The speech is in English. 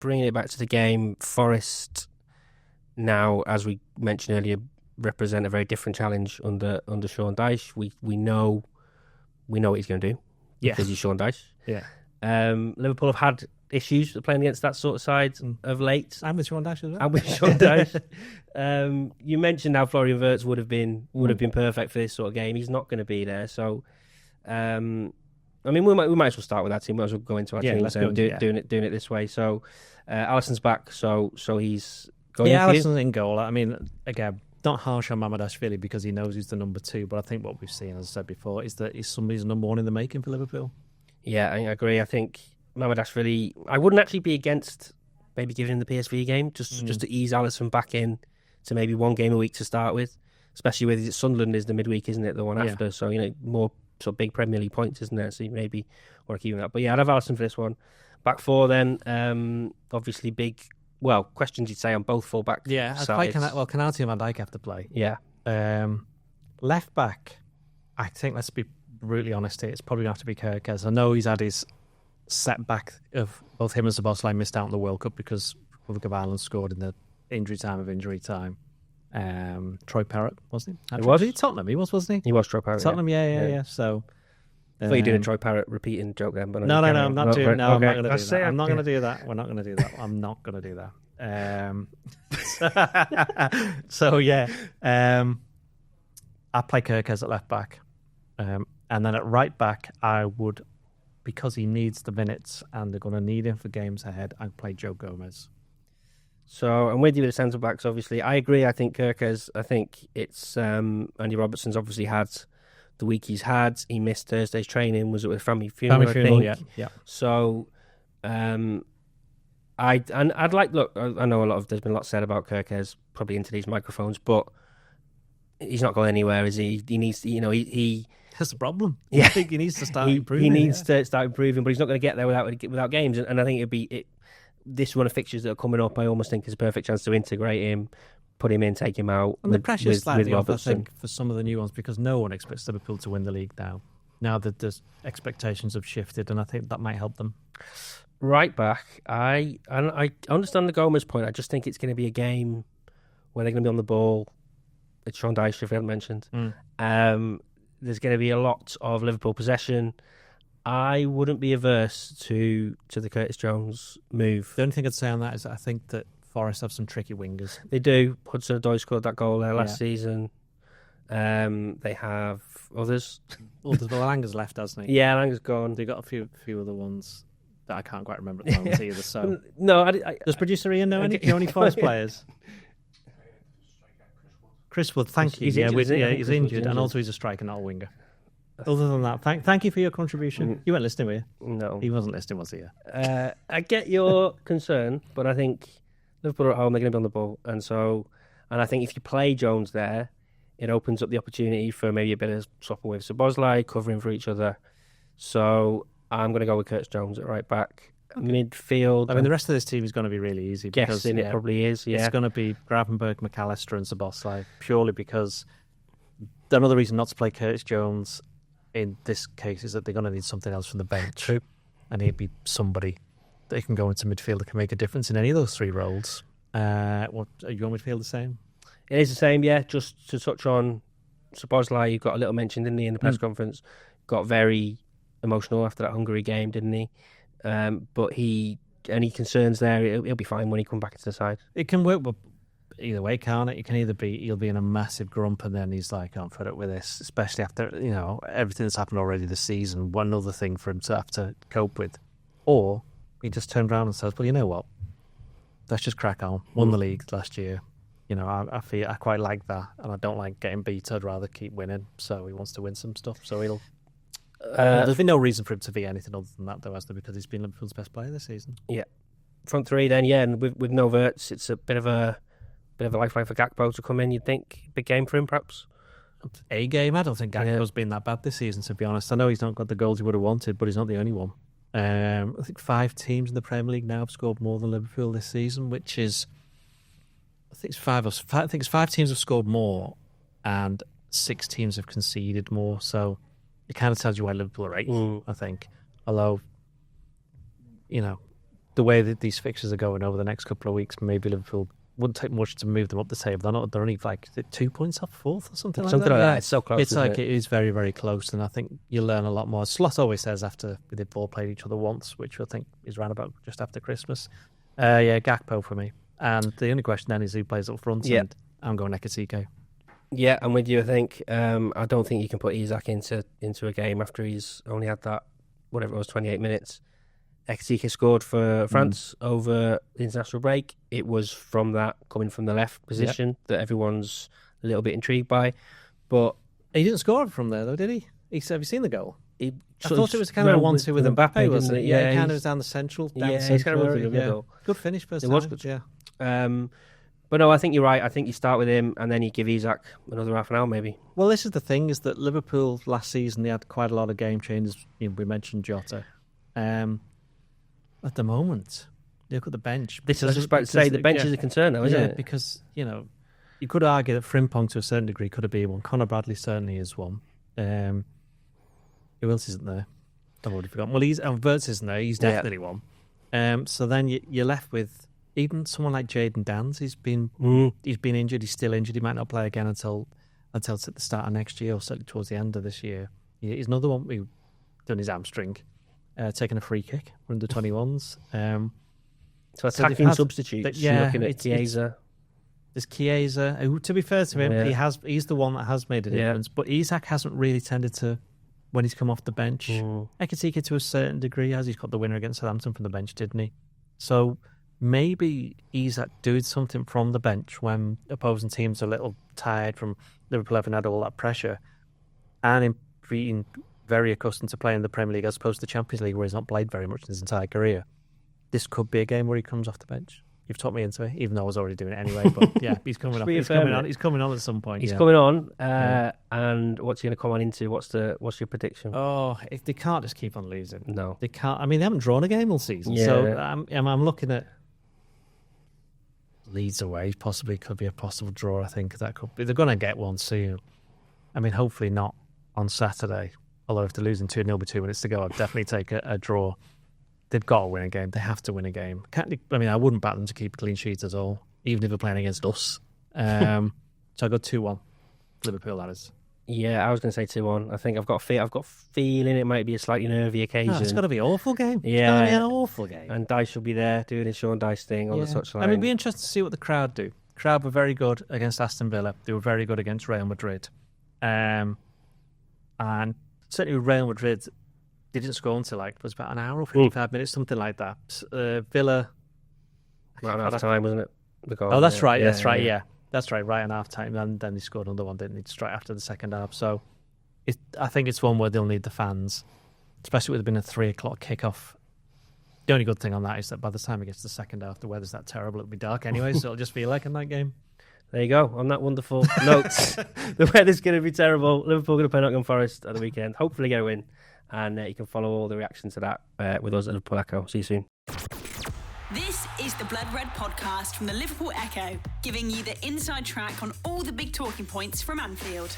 bringing it back to the game, Forest now, as we mentioned earlier, represent a very different challenge under Sean Dyche. We know what he's going to do because he's Sean Dyche. Yeah. Liverpool have had issues playing against that sort of side of late. And with Sean Dyche as well. And with Sean Dyche. You mentioned how Florian Wirtz would have been perfect for this sort of game. He's not going to be there, so I mean, we might as well start with that team. We might as well go into our team. Doing it this way. So Alisson's back, so he's going. Yeah, Alisson's in goal. I mean, again, not harsh on Mamardashvili because he knows he's the number 2, but I think what we've seen, as I said before, is that he's somebody's number 1 in the making for Liverpool. Yeah, I agree. I think Mamardashvili, I wouldn't actually be against maybe giving him the PSV game just to ease Alisson back in to maybe one game a week to start with, especially with Sunderland is the midweek, isn't it? The one after, so more sort of big Premier League points, isn't there? So you maybe want to keep him that. But yeah, I'd have Alisson for this one. Back 4 then, obviously big. Well, questions you'd say on both full-back sides. Yeah, Canati and Van Dijk have to play. Yeah. Left back, I think, let's be brutally honest here, it's probably going to have to be Kerkez. I know he's had his setback of both him and Szoboszlai missed out on the World Cup because Republic of Ireland scored in the injury time. Troy Parrott, wasn't he? Was he Tottenham? He was, wasn't he? He was Troy Parrott. Tottenham, yeah. So, I thought you did a Troy Parrott repeating joke then, but no, I'm not doing. No, okay. I'm not going to do that. I'm not going to do that. We're not going to do that. I'm not going to do that. So yeah, I play Kerkez at left back, and then at right back, I would, because he needs the minutes and they're going to need him for games ahead, I'd play Joe Gomez. So I'm with you with the centre backs. Obviously, I agree. I think Kerkez. I think it's Andy Robertson's obviously had the week he's had. He missed Thursday's training. Was it with family funeral? I think. Yeah. So, I'd like. Look, I know there's been a lot said about Kerkez probably into these microphones, but he's not going anywhere, is he? He needs to, he. That's the problem. Yeah. I think he needs to start improving. He needs to start improving, but he's not going to get there without games. And I think this run of fixtures that are coming up, I almost think is a perfect chance to integrate him, put him in, take him out. And the pressure's slightly off, I Robertson. think, for some of the new ones, because no one expects Liverpool to win the league now. Now that the expectations have shifted, and I think that might help them. Right back, I understand the Gomez point. I just think it's going to be a game where they're going to be on the ball. It's Sean Dyche, if we haven't mentioned. There's going to be a lot of Liverpool possession. I wouldn't be averse to the Curtis Jones move. The only thing I'd say on that is that I think that Forest have some tricky wingers. They do. Hudson-Odoi scored that goal there last season. They have others. Well, Langer's left, hasn't he? Yeah, Langer's gone. They've got a few other ones that I can't quite remember at the moment either. So no, does producer Ian know any? Do you know any Forest players? Chris Wood, thank you. He's injured, and also he's a striker, not a winger. Other than that, thank you for your contribution. You weren't listening, were you? No. He wasn't listening, was he? I get your concern, but I think Liverpool are at home, they're going to be on the ball. And I think if you play Jones there, it opens up the opportunity for maybe a bit of swapping with Szoboszlai, covering for each other. So I'm going to go with Curtis Jones at right back. Okay. Midfield. I mean, the rest of this team is going to be really easy. Guessing it probably is, yeah. It's going to be Gravenberg, McAllister and Szoboszlai, purely because another reason not to play Curtis Jones in this case is that they're going to need something else from the bench. True. And he'd be somebody that can go into midfield that can make a difference in any of those three roles. Are you on midfield the same? It is the same, yeah. Just to touch on Szoboszlai, you got a little mention, didn't he, in the press conference? Got very emotional after that Hungary game, didn't he? But any concerns there, he'll be fine when he comes back into the side. It can work either way, can't it? You can either he'll be in a massive grump and then he's like, I'm fed up with this, especially after everything that's happened already this season. One other thing for him to have to cope with. Or he just turns around and says, well, you know what? Let's just crack on. Won the league last year. I quite like that, and I don't like getting beat. I'd rather keep winning. So he wants to win some stuff. So he'll. There's been no reason for him to be anything other than that, though, has there? Because he's been Liverpool's best player this season. Yeah, front three then, yeah, and with no Wirtz, it's a bit of a lifeline for Gakpo to come in. You'd think big game for him, perhaps. A game. I don't think Gakpo's been that bad this season, to be honest. I know he's not got the goals he would have wanted, but he's not the only one. I think 5 teams in the Premier League now have scored more than Liverpool this season, which is. I think it's 5 teams have scored more and 6 teams have conceded more. So it kind of tells you why Liverpool are 8th, I think. Although, the the way that these fixtures are going over the next couple of weeks, maybe Liverpool wouldn't take much to move them up the table. They're only like 2 points off fourth or something like that. It's so close. It's like it is very, very close, and I think you'll learn a lot more. Slot always says after they've all played each other once, which I think is round about just after Christmas. Gakpo for me. And the only question then is who plays up front. Yeah. And I'm going Ekitike. Yeah, I'm with you. I think I don't think you can put Isak into a game after he's only had that, whatever it was, 28 minutes. Ekitike scored for France over the international break. It was from that, coming from the left position, that everyone's a little bit intrigued by. But he didn't score from there, though, did he? Have you seen the goal? I sort thought it was kind of a 1-2 with Mbappe, wasn't it? Yeah, it kind of was down the central. He's kind of run through the middle. Good finish first time. It was good. Yeah. But no, I think you're right. I think you start with him and then you give Isak another half an hour maybe. Well, this is the thing, is that Liverpool last season, they had quite a lot of game changes. We mentioned Jota. At the moment, look at the bench. I was just about to say, the bench is a concern now, isn't it? Because, you could argue that Frimpong to a certain degree could have been one. Conor Bradley certainly is one. Who else isn't there? I've already forgotten. Well, Verts isn't there. He's definitely one. So then you're left with even someone like Jadon Danns. He's been injured. He's still injured. He might not play again until at the start of next year, or certainly towards the end of this year. He's another one who done his hamstring, taking a free kick from the 21s. So attacking substitutes. You're looking at Chiesa. There's Chiesa, who, to be fair to him, he's the one that has made a difference. But Isak hasn't really tended to, when he's come off the bench. Ekitike to a certain degree, as he's got the winner against Southampton from the bench, didn't he? So maybe Isak doing something from the bench when opposing teams are a little tired from Liverpool having had all that pressure, and him being very accustomed to playing the Premier League as opposed to the Champions League, where he's not played very much in his entire career. This could be a game where he comes off the bench. You've talked me into it, even though I was already doing it anyway. But yeah, he's coming on. He's coming on at some point. He's coming on. And what's he going to come on into? What's your prediction? Oh, they can't just keep on losing. No, they can't. I mean, they haven't drawn a game all season. Yeah. So I'm looking at Leeds away. Possibly could be a possible draw. I think that could be. They're going to get one soon. I mean, hopefully not on Saturday. Although if they're losing 2-0 with 2 minutes to go, I'd definitely take a draw. They've got to win a game. They have to win a game. I wouldn't bat them to keep a clean sheet at all, even if they're playing against us. So I got 2-1. Liverpool, that is. Yeah, I was going to say 2-1. I think I've got a feeling it might be a slightly nervy occasion. It's got to be an awful game. Yeah, it's got to be an awful game. And Dice will be there doing his Sean Dice thing on the touchline. It'd be interesting to see what the crowd do. The crowd were very good against Aston Villa. They were very good against Real Madrid. And certainly with Real Madrid, they didn't score until it was about an hour or 55 minutes, something like that. Villa. Right on half time, wasn't it? The goal, oh, that's right. That's right. Yeah, that's right. Right on half time, and then they scored another one, didn't they? Straight after the second half. So, I think it's one where they'll need the fans, especially with it being a 3:00 kickoff. The only good thing on that is that by the time it gets to the second half, the weather's that terrible; it'll be dark anyway, so it'll just feel like a night game. There you go. On that wonderful note, the weather's going to be terrible. Liverpool going to play Nottingham Forest at the weekend. Hopefully get a win. And you can follow all the reactions to that with us at Liverpool Echo. See you soon. This is the Blood Red podcast from the Liverpool Echo, giving you the inside track on all the big talking points from Anfield.